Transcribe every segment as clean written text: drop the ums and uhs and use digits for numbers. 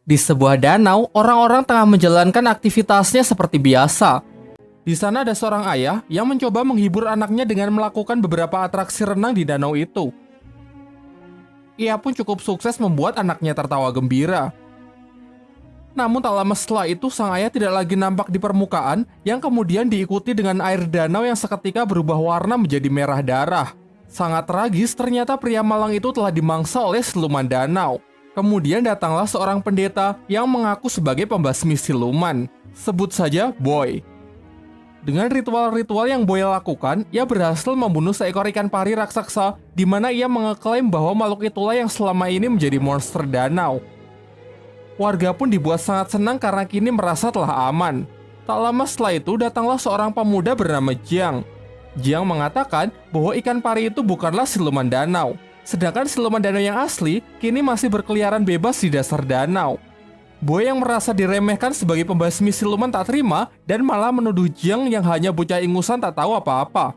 Di sebuah danau, orang-orang tengah menjalankan aktivitasnya seperti biasa. Di sana ada seorang ayah yang mencoba menghibur anaknya dengan melakukan beberapa atraksi renang di danau itu. Ia pun cukup sukses membuat anaknya tertawa gembira. Namun tak lama setelah itu, sang ayah tidak lagi nampak di permukaan, yang kemudian diikuti dengan air danau yang seketika berubah warna menjadi merah darah. Sangat tragis, ternyata pria malang itu telah dimangsa oleh siluman danau. Kemudian datanglah seorang pendeta yang mengaku sebagai pembasmi siluman. Sebut saja Boy. Dengan ritual-ritual yang Boy lakukan, ia berhasil membunuh seekor ikan pari raksasa, di mana ia mengeklaim bahwa makhluk itulah yang selama ini menjadi monster danau. Warga pun dibuat sangat senang karena kini merasa telah aman. Tak lama setelah itu datanglah seorang pemuda bernama Jiang. Jiang mengatakan bahwa ikan pari itu bukanlah siluman danau. Sedangkan siluman danau yang asli kini masih berkeliaran bebas di dasar danau. Boy yang merasa diremehkan sebagai pembasmi siluman tak terima dan malah menuduh Jiang yang hanya bocah ingusan tak tahu apa-apa.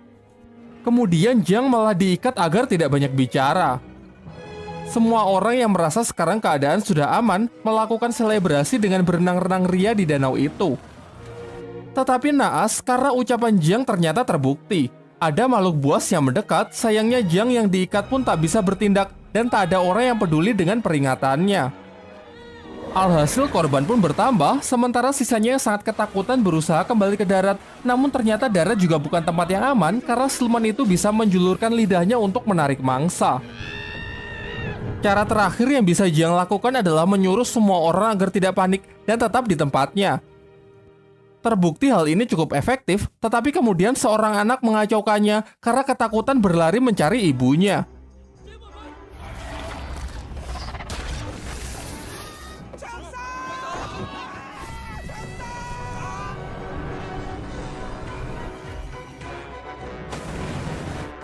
Kemudian Jiang malah diikat agar tidak banyak bicara. Semua orang yang merasa sekarang keadaan sudah aman melakukan selebrasi dengan berenang-renang ria di danau itu. Tetapi naas karena ucapan Jiang ternyata terbukti. Ada makhluk buas yang mendekat, sayangnya Jiang yang diikat pun tak bisa bertindak dan tak ada orang yang peduli dengan peringatannya. Alhasil korban pun bertambah, sementara sisanya yang sangat ketakutan berusaha kembali ke darat, namun ternyata darat juga bukan tempat yang aman karena siluman itu bisa menjulurkan lidahnya untuk menarik mangsa. Cara terakhir yang bisa Jiang lakukan adalah menyuruh semua orang agar tidak panik dan tetap di tempatnya. Terbukti hal ini cukup efektif, tetapi kemudian seorang anak mengacaukannya karena ketakutan berlari mencari ibunya.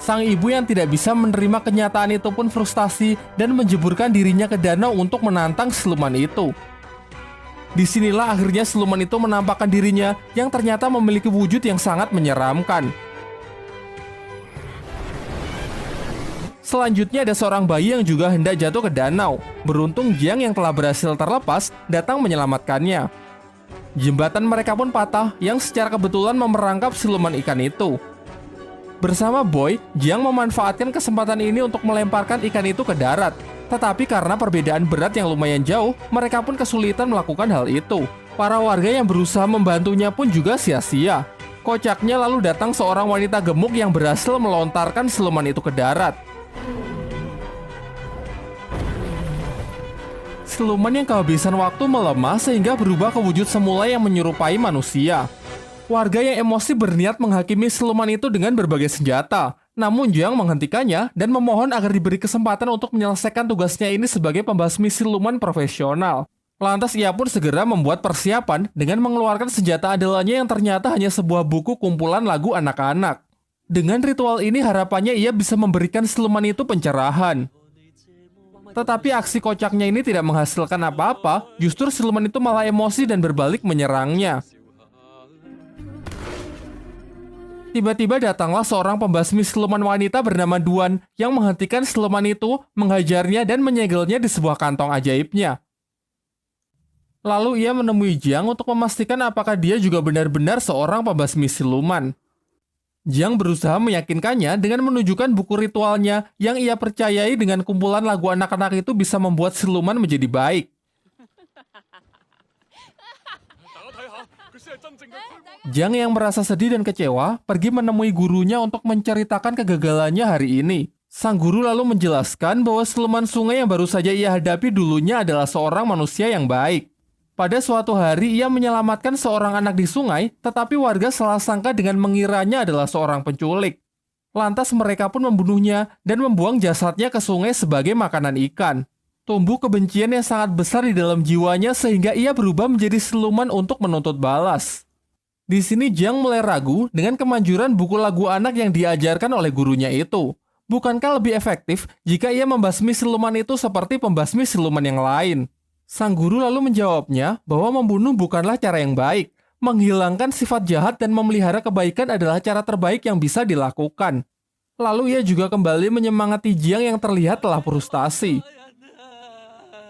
Sang ibu yang tidak bisa menerima kenyataan itu pun frustasi dan menjeburkan dirinya ke danau untuk menantang siluman itu. Disinilah akhirnya siluman itu menampakkan dirinya yang ternyata memiliki wujud yang sangat menyeramkan. Selanjutnya ada seorang bayi yang juga hendak jatuh ke danau. Beruntung Jiang yang telah berhasil terlepas datang menyelamatkannya. Jembatan mereka pun patah yang secara kebetulan memerangkap siluman ikan itu. Bersama Boy, Jiang memanfaatkan kesempatan ini untuk melemparkan ikan itu ke darat. Tetapi karena perbedaan berat yang lumayan jauh, mereka pun kesulitan melakukan hal itu. Para warga yang berusaha membantunya pun juga sia-sia. Kocaknya lalu datang seorang wanita gemuk yang berhasil melontarkan siluman itu ke darat. Siluman yang kehabisan waktu melemah sehingga berubah ke wujud semula yang menyerupai manusia. Warga yang emosi berniat menghakimi siluman itu dengan berbagai senjata. Namun Jiang menghentikannya dan memohon agar diberi kesempatan untuk menyelesaikan tugasnya ini sebagai pembasmi siluman profesional. Lantas ia pun segera membuat persiapan dengan mengeluarkan senjata andalannya yang ternyata hanya sebuah buku kumpulan lagu anak-anak. Dengan ritual ini harapannya ia bisa memberikan siluman itu pencerahan. Tetapi aksi kocaknya ini tidak menghasilkan apa-apa, justru siluman itu malah emosi dan berbalik menyerangnya. Tiba-tiba datanglah seorang pembasmi siluman wanita bernama Duan yang menghentikan siluman itu, menghajarnya dan menyegelnya di sebuah kantong ajaibnya. Lalu ia menemui Jiang untuk memastikan apakah dia juga benar-benar seorang pembasmi siluman. Jiang berusaha meyakinkannya dengan menunjukkan buku ritualnya yang ia percayai dengan kumpulan lagu anak-anak itu bisa membuat siluman menjadi baik. Jiang yang merasa sedih dan kecewa pergi menemui gurunya untuk menceritakan kegagalannya hari ini. Sang guru lalu menjelaskan bahwa siluman sungai yang baru saja ia hadapi dulunya adalah seorang manusia yang baik. Pada suatu hari ia menyelamatkan seorang anak di sungai, tetapi warga salah sangka dengan mengiranya adalah seorang penculik. Lantas mereka pun membunuhnya dan membuang jasadnya ke sungai sebagai makanan ikan. Tumbuh kebencian yang sangat besar di dalam jiwanya sehingga ia berubah menjadi siluman untuk menuntut balas. Di sini Jiang mulai ragu dengan kemanjuran buku lagu anak yang diajarkan oleh gurunya itu. Bukankah lebih efektif jika ia membasmi siluman itu seperti pembasmi siluman yang lain? Sang guru lalu menjawabnya bahwa membunuh bukanlah cara yang baik. Menghilangkan sifat jahat dan memelihara kebaikan adalah cara terbaik yang bisa dilakukan. Lalu ia juga kembali menyemangati Jiang yang terlihat telah frustasi.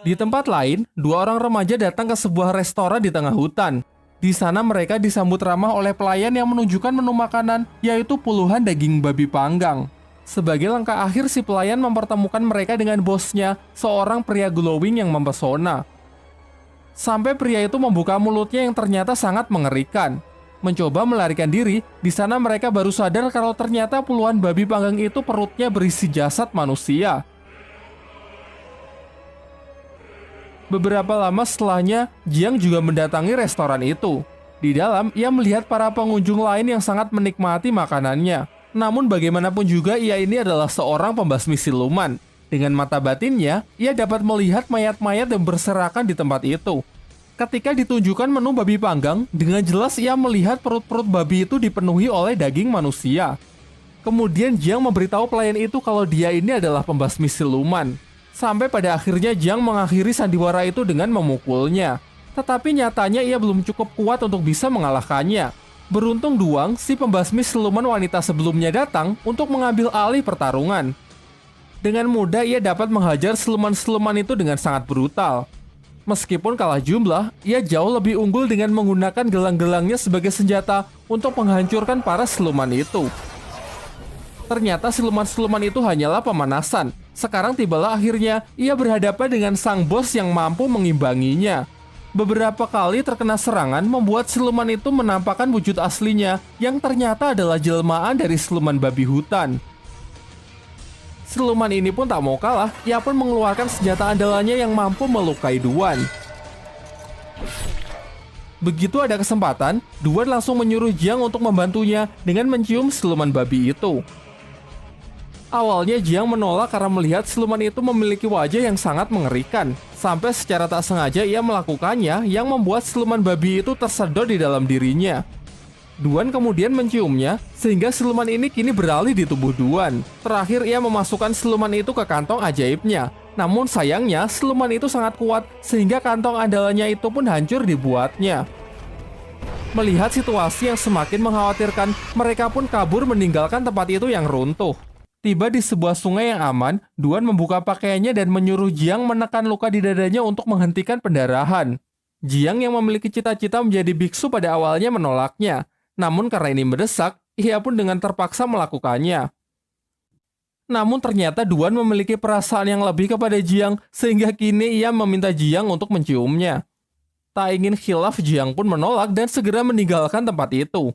Di tempat lain, dua orang remaja datang ke sebuah restoran di tengah hutan. Di sana mereka disambut ramah oleh pelayan yang menunjukkan menu makanan, yaitu puluhan daging babi panggang. Sebagai langkah akhir, si pelayan mempertemukan mereka dengan bosnya, seorang pria glowing yang mempesona. Sampai pria itu membuka mulutnya yang ternyata sangat mengerikan. Mencoba melarikan diri, di sana mereka baru sadar kalau ternyata puluhan babi panggang itu perutnya berisi jasad manusia. Beberapa lama setelahnya, Jiang juga mendatangi restoran itu. Di dalam, ia melihat para pengunjung lain yang sangat menikmati makanannya. Namun bagaimanapun juga ia ini adalah seorang pembasmi siluman. Dengan mata batinnya, ia dapat melihat mayat-mayat yang berserakan di tempat itu. Ketika ditunjukkan menu babi panggang, dengan jelas ia melihat perut-perut babi itu dipenuhi oleh daging manusia. Kemudian Jiang memberitahu pelayan itu kalau dia ini adalah pembasmi siluman. Sampai pada akhirnya Jiang mengakhiri sandiwara itu dengan memukulnya. Tetapi nyatanya ia belum cukup kuat untuk bisa mengalahkannya. Beruntung Duang, si pembasmi siluman wanita sebelumnya datang untuk mengambil alih pertarungan. Dengan mudah ia dapat menghajar siluman-siluman itu dengan sangat brutal. Meskipun kalah jumlah, ia jauh lebih unggul dengan menggunakan gelang-gelangnya sebagai senjata untuk menghancurkan para siluman itu. Ternyata siluman-siluman itu hanyalah pemanasan. Sekarang tibalah akhirnya ia berhadapan dengan sang bos yang mampu mengimbanginya. Beberapa kali terkena serangan membuat siluman itu menampakkan wujud aslinya yang ternyata adalah jelmaan dari siluman babi hutan. Siluman ini pun tak mau kalah, ia pun mengeluarkan senjata andalannya yang mampu melukai Duan. Begitu ada kesempatan, Duan langsung menyuruh Jiang untuk membantunya dengan mencium siluman babi itu. Awalnya Jiang menolak karena melihat siluman itu memiliki wajah yang sangat mengerikan. Sampai secara tak sengaja ia melakukannya yang membuat siluman babi itu tersedot di dalam dirinya. Duan kemudian menciumnya sehingga siluman ini kini beralih di tubuh Duan. Terakhir ia memasukkan siluman itu ke kantong ajaibnya. Namun sayangnya siluman itu sangat kuat sehingga kantong andalannya itu pun hancur dibuatnya. Melihat situasi yang semakin mengkhawatirkan, mereka pun kabur meninggalkan tempat itu yang runtuh. Tiba di sebuah sungai yang aman, Duan membuka pakaiannya dan menyuruh Jiang menekan luka di dadanya untuk menghentikan pendarahan. Jiang yang memiliki cita-cita menjadi biksu pada awalnya menolaknya. Namun karena ini mendesak, ia pun dengan terpaksa melakukannya. Namun ternyata Duan memiliki perasaan yang lebih kepada Jiang, sehingga kini ia meminta Jiang untuk menciumnya. Tak ingin khilaf, Jiang pun menolak dan segera meninggalkan tempat itu.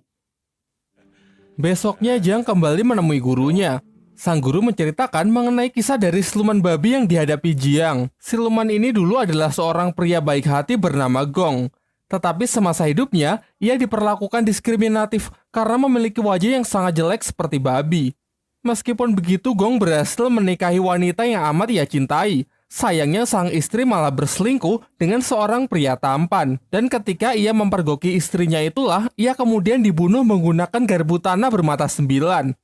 Besoknya Jiang kembali menemui gurunya. Sang guru menceritakan mengenai kisah dari siluman babi yang dihadapi Jiang. Siluman ini dulu adalah seorang pria baik hati bernama Gong. Tetapi semasa hidupnya, ia diperlakukan diskriminatif karena memiliki wajah yang sangat jelek seperti babi. Meskipun begitu, Gong berhasil menikahi wanita yang amat ia cintai. Sayangnya sang istri malah berselingkuh dengan seorang pria tampan. Dan ketika ia mempergoki istrinya itulah, ia kemudian dibunuh menggunakan garpu tanah bermata 9.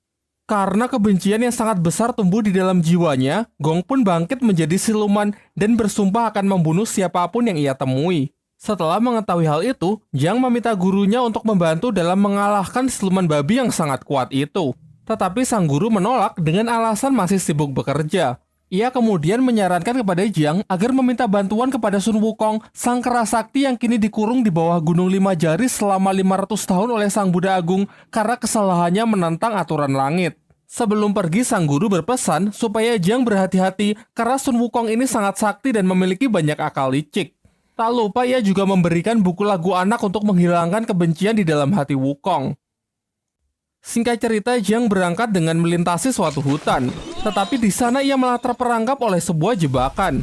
Karena kebencian yang sangat besar tumbuh di dalam jiwanya, Gong pun bangkit menjadi siluman dan bersumpah akan membunuh siapapun yang ia temui. Setelah mengetahui hal itu, Jiang meminta gurunya untuk membantu dalam mengalahkan siluman babi yang sangat kuat itu. Tetapi sang guru menolak dengan alasan masih sibuk bekerja. Ia kemudian menyarankan kepada Jiang agar meminta bantuan kepada Sun Wukong, sang kera sakti yang kini dikurung di bawah Gunung 5 Jari selama 500 tahun oleh sang Buddha Agung karena kesalahannya menentang aturan langit. Sebelum pergi, sang guru berpesan supaya Jiang berhati-hati karena Sun Wukong ini sangat sakti dan memiliki banyak akal licik. Tak lupa ia juga memberikan buku lagu anak untuk menghilangkan kebencian di dalam hati Wukong. Singkat cerita, Jiang berangkat dengan melintasi suatu hutan. Tetapi di sana ia malah terperangkap oleh sebuah jebakan.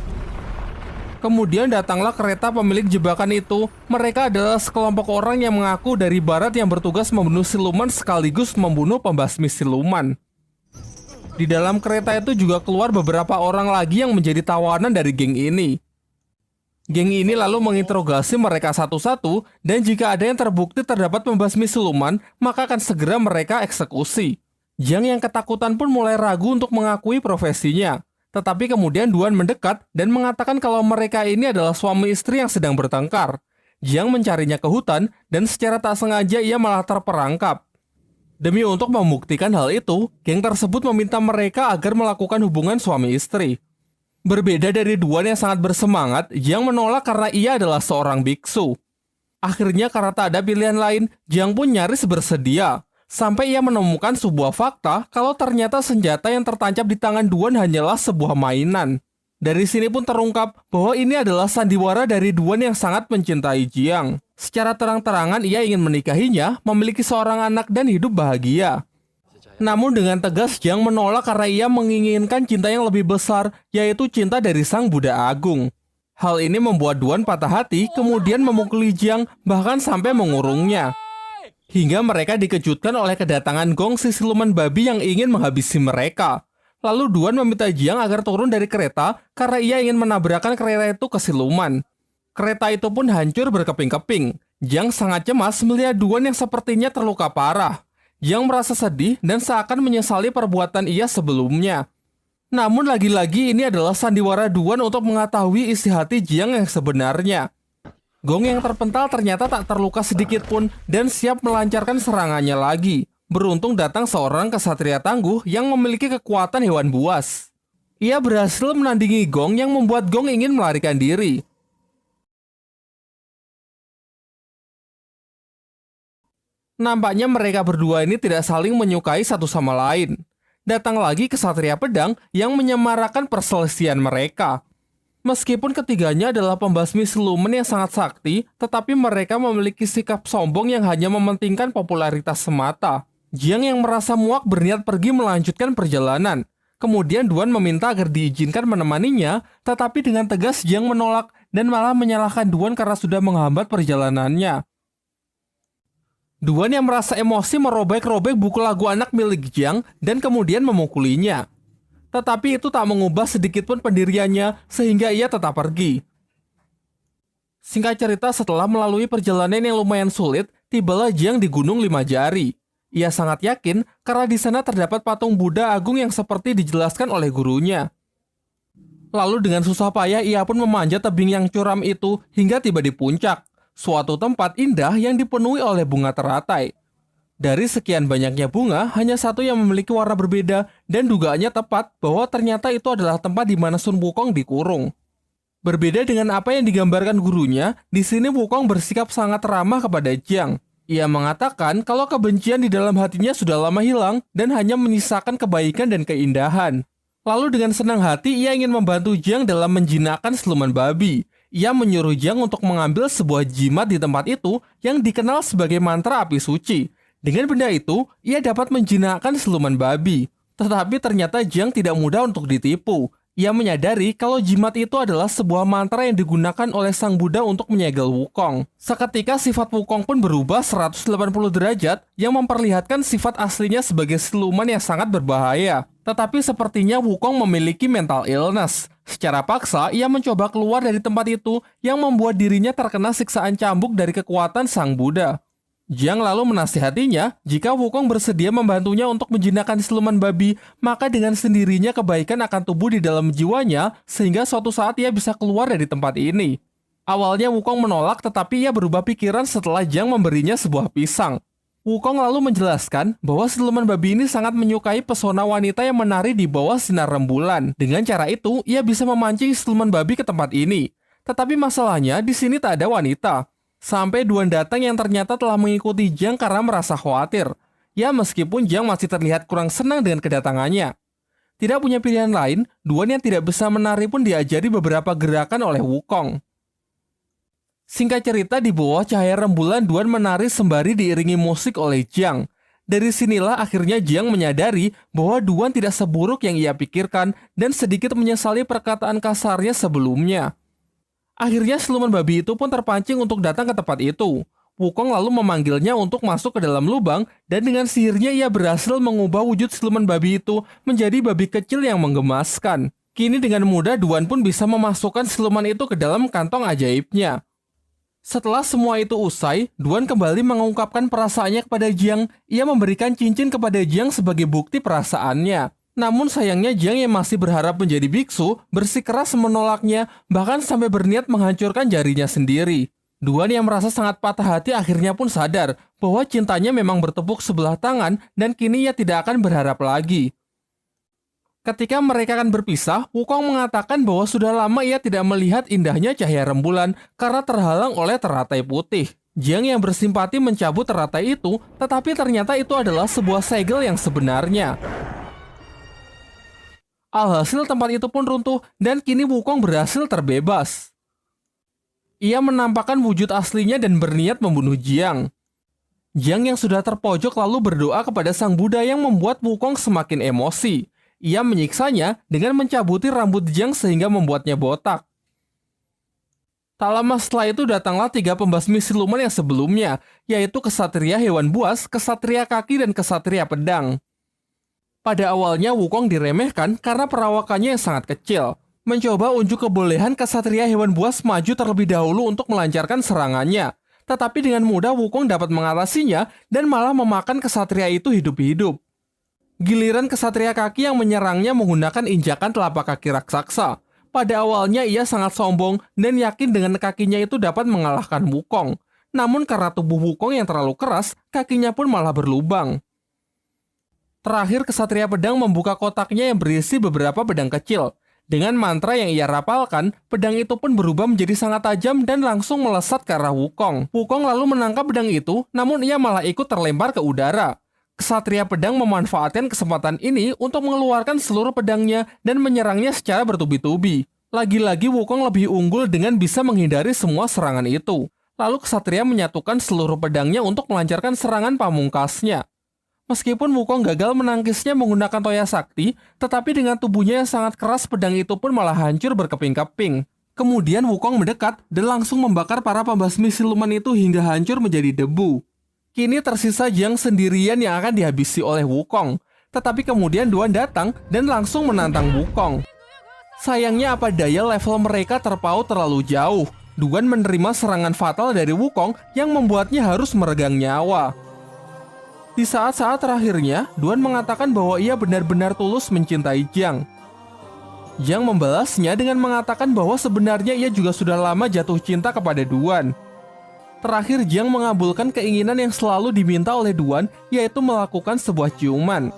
Kemudian datanglah kereta pemilik jebakan itu. Mereka adalah sekelompok orang yang mengaku dari barat yang bertugas membunuh siluman sekaligus membunuh pembasmi siluman. Di dalam kereta itu juga keluar beberapa orang lagi yang menjadi tawanan dari geng ini. Geng ini lalu menginterogasi mereka satu-satu, dan jika ada yang terbukti terdapat pembasmi siluman, maka akan segera mereka eksekusi. Jiang yang ketakutan pun mulai ragu untuk mengakui profesinya. Tetapi kemudian Duan mendekat dan mengatakan kalau mereka ini adalah suami istri yang sedang bertengkar. Jiang mencarinya ke hutan, dan secara tak sengaja ia malah terperangkap. Demi untuk membuktikan hal itu, geng tersebut meminta mereka agar melakukan hubungan suami istri. Berbeda dari Duan yang sangat bersemangat, Jiang menolak karena ia adalah seorang biksu. Akhirnya karena tak ada pilihan lain, Jiang pun nyaris bersedia. Sampai ia menemukan sebuah fakta kalau ternyata senjata yang tertancap di tangan Duan hanyalah sebuah mainan. Dari sini pun terungkap bahwa ini adalah sandiwara dari Duan yang sangat mencintai Jiang. Secara terang-terangan ia ingin menikahinya, memiliki seorang anak dan hidup bahagia. Namun dengan tegas Jiang menolak karena ia menginginkan cinta yang lebih besar, yaitu cinta dari Sang Buddha Agung. Hal ini membuat Duan patah hati, kemudian memukuli Jiang, bahkan sampai mengurungnya. Hingga mereka dikejutkan oleh kedatangan Gong si siluman babi yang ingin menghabisi mereka. Lalu Duan meminta Jiang agar turun dari kereta karena ia ingin menabrakkan kereta itu ke siluman. Kereta itu pun hancur berkeping-keping. Jiang sangat cemas melihat Duan yang sepertinya terluka parah. Jiang merasa sedih dan seakan menyesali perbuatan ia sebelumnya. Namun lagi-lagi ini adalah sandiwara Duan untuk mengetahui isi hati Jiang yang sebenarnya. Gong yang terpental ternyata tak terluka sedikit pun dan siap melancarkan serangannya lagi. Beruntung datang seorang kesatria tangguh yang memiliki kekuatan hewan buas. Ia berhasil menandingi Gong yang membuat Gong ingin melarikan diri. Nampaknya mereka berdua ini tidak saling menyukai satu sama lain. Datang lagi kesatria pedang yang menyemarakan perselisihan mereka. Meskipun ketiganya adalah pembasmi siluman yang sangat sakti, tetapi mereka memiliki sikap sombong yang hanya mementingkan popularitas semata. Jiang yang merasa muak berniat pergi melanjutkan perjalanan. Kemudian Duan meminta agar diizinkan menemaninya, tetapi dengan tegas Jiang menolak dan malah menyalahkan Duan karena sudah menghambat perjalanannya. Duan yang merasa emosi merobek-robek buku lagu anak milik Jiang dan kemudian memukulinya. Tetapi itu tak mengubah sedikitpun pendiriannya sehingga ia tetap pergi. Singkat cerita, setelah melalui perjalanan yang lumayan sulit, tibalah Jiang di Gunung Lima Jari. Ia sangat yakin karena di sana terdapat patung Buddha Agung yang seperti dijelaskan oleh gurunya. Lalu dengan susah payah ia pun memanjat tebing yang curam itu hingga tiba di puncak, suatu tempat indah yang dipenuhi oleh bunga teratai. Dari sekian banyaknya bunga, hanya satu yang memiliki warna berbeda dan dugaannya tepat bahwa ternyata itu adalah tempat di mana Sun Wukong dikurung. Berbeda dengan apa yang digambarkan gurunya, di sini Wukong bersikap sangat ramah kepada Jiang. Ia mengatakan kalau kebencian di dalam hatinya sudah lama hilang dan hanya menyisakan kebaikan dan keindahan. Lalu dengan senang hati ia ingin membantu Jiang dalam menjinakkan siluman babi. Ia menyuruh Jiang untuk mengambil sebuah jimat di tempat itu yang dikenal sebagai mantra api suci. Dengan benda itu, ia dapat menjinakkan siluman babi. Tetapi ternyata Jiang tidak mudah untuk ditipu. Ia menyadari kalau jimat itu adalah sebuah mantra yang digunakan oleh Sang Buddha untuk menyegel Wukong. Seketika sifat Wukong pun berubah 180 derajat yang memperlihatkan sifat aslinya sebagai siluman yang sangat berbahaya. Tetapi sepertinya Wukong memiliki mental illness. Secara paksa, ia mencoba keluar dari tempat itu yang membuat dirinya terkena siksaan cambuk dari kekuatan Sang Buddha. Jiang lalu menasihatinya, jika Wukong bersedia membantunya untuk menjinakkan siluman babi, maka dengan sendirinya kebaikan akan tumbuh di dalam jiwanya, sehingga suatu saat ia bisa keluar dari tempat ini. Awalnya Wukong menolak, tetapi ia berubah pikiran setelah Jiang memberinya sebuah pisang. Wukong lalu menjelaskan bahwa siluman babi ini sangat menyukai pesona wanita yang menari di bawah sinar rembulan. Dengan cara itu, ia bisa memancing siluman babi ke tempat ini. Tetapi masalahnya, di sini tak ada wanita. Sampai Duan datang yang ternyata telah mengikuti Jiang karena merasa khawatir. Ya, meskipun Jiang masih terlihat kurang senang dengan kedatangannya. Tidak punya pilihan lain, Duan yang tidak bisa menari pun diajari beberapa gerakan oleh Wukong. Singkat cerita, di bawah cahaya rembulan Duan menari sembari diiringi musik oleh Jiang. Dari sinilah akhirnya Jiang menyadari bahwa Duan tidak seburuk yang ia pikirkan dan sedikit menyesali perkataan kasarnya sebelumnya. Akhirnya siluman babi itu pun terpancing untuk datang ke tempat itu. Wukong lalu memanggilnya untuk masuk ke dalam lubang dan dengan sihirnya ia berhasil mengubah wujud siluman babi itu menjadi babi kecil yang menggemaskan. Kini dengan mudah Duan pun bisa memasukkan siluman itu ke dalam kantong ajaibnya. Setelah semua itu usai, Duan kembali mengungkapkan perasaannya kepada Jiang. Ia memberikan cincin kepada Jiang sebagai bukti perasaannya. Namun sayangnya Jiang yang masih berharap menjadi biksu bersikeras menolaknya, bahkan sampai berniat menghancurkan jarinya sendiri. Duan yang merasa sangat patah hati akhirnya pun sadar bahwa cintanya memang bertepuk sebelah tangan dan kini ia tidak akan berharap lagi. Ketika mereka akan berpisah, Wukong mengatakan bahwa sudah lama ia tidak melihat indahnya cahaya rembulan karena terhalang oleh teratai putih. Jiang yang bersimpati mencabut teratai itu, tetapi ternyata itu adalah sebuah segel yang sebenarnya. Alhasil tempat itu pun runtuh dan kini Wukong berhasil terbebas. Ia menampakkan wujud aslinya dan berniat membunuh Jiang. Jiang yang sudah terpojok lalu berdoa kepada Sang Buddha yang membuat Wukong semakin emosi. Ia menyiksanya dengan mencabuti rambut Jiang sehingga membuatnya botak. Tak lama setelah itu datanglah 3 pembasmi siluman yang sebelumnya, yaitu Kesatria Hewan Buas, Kesatria Kaki, dan Kesatria Pedang. Pada awalnya Wukong diremehkan karena perawakannya yang sangat kecil. Mencoba unjuk kebolehan Kesatria Hewan Buas maju terlebih dahulu untuk melancarkan serangannya. Tetapi dengan mudah Wukong dapat mengatasinya dan malah memakan kesatria itu hidup-hidup. Giliran Kesatria Kaki yang menyerangnya menggunakan injakan telapak kaki raksasa. Pada awalnya ia sangat sombong dan yakin dengan kakinya itu dapat mengalahkan Wukong. Namun karena tubuh Wukong yang terlalu keras, kakinya pun malah berlubang. Terakhir Kesatria Pedang membuka kotaknya yang berisi beberapa pedang kecil. Dengan mantra yang ia rapalkan, pedang itu pun berubah menjadi sangat tajam dan langsung melesat ke arah Wukong. Wukong lalu menangkap pedang itu, namun ia malah ikut terlempar ke udara. Kesatria Pedang memanfaatkan kesempatan ini untuk mengeluarkan seluruh pedangnya dan menyerangnya secara bertubi-tubi. Lagi-lagi Wukong lebih unggul dengan bisa menghindari semua serangan itu. Lalu Kesatria menyatukan seluruh pedangnya untuk melancarkan serangan pamungkasnya. Meskipun Wukong gagal menangkisnya menggunakan toya sakti, tetapi dengan tubuhnya yang sangat keras pedang itu pun malah hancur berkeping-keping. Kemudian Wukong mendekat dan langsung membakar para pembasmi siluman itu hingga hancur menjadi debu. Kini tersisa Jiang sendirian yang akan dihabisi oleh Wukong. Tetapi kemudian Duan datang dan langsung menantang Wukong. Sayangnya apa daya level mereka terpaut terlalu jauh. Duan menerima serangan fatal dari Wukong yang membuatnya harus meregang nyawa. Di saat-saat terakhirnya, Duan mengatakan bahwa ia benar-benar tulus mencintai Jiang. Jiang membalasnya dengan mengatakan bahwa sebenarnya ia juga sudah lama jatuh cinta kepada Duan. Terakhir, Jiang mengabulkan keinginan yang selalu diminta oleh Duan, yaitu melakukan sebuah ciuman.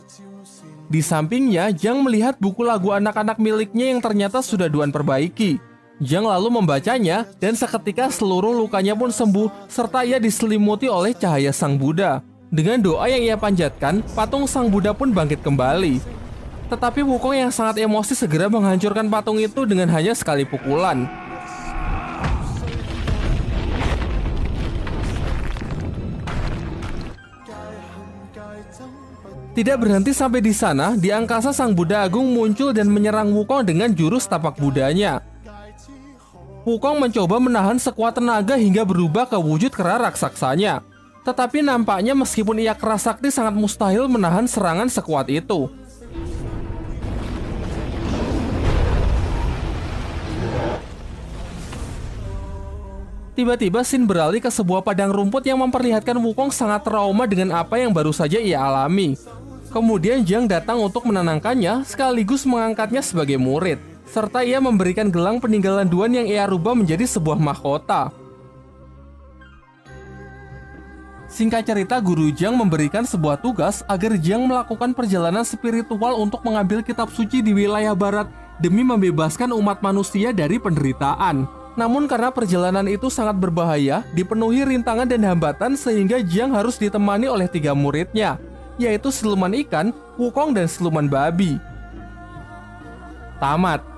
Di sampingnya, Jiang melihat buku lagu anak-anak miliknya yang ternyata sudah Duan perbaiki. Jiang lalu membacanya, dan seketika seluruh lukanya pun sembuh, serta ia diselimuti oleh cahaya Sang Buddha. Dengan doa yang ia panjatkan, patung Sang Buddha pun bangkit kembali. Tetapi Wukong yang sangat emosi segera menghancurkan patung itu dengan hanya sekali pukulan. Tidak berhenti sampai di sana, di angkasa Sang Buddha Agung muncul dan menyerang Wukong dengan jurus tapak Budanya. Wukong mencoba menahan sekuat tenaga hingga berubah ke wujud kera raksasanya. Tetapi nampaknya meskipun ia keras sakti sangat mustahil menahan serangan sekuat itu. Tiba-tiba Xin beralih ke sebuah padang rumput yang memperlihatkan Wukong sangat trauma dengan apa yang baru saja ia alami. Kemudian Jiang datang untuk menenangkannya sekaligus mengangkatnya sebagai murid. Serta ia memberikan gelang peninggalan Duan yang ia rubah menjadi sebuah mahkota. Singkat cerita, Guru Jiang memberikan sebuah tugas agar Jiang melakukan perjalanan spiritual untuk mengambil kitab suci di wilayah barat demi membebaskan umat manusia dari penderitaan. Namun karena perjalanan itu sangat berbahaya, dipenuhi rintangan dan hambatan sehingga Jiang harus ditemani oleh 3 muridnya, yaitu siluman ikan, Wukong, dan siluman babi. Tamat.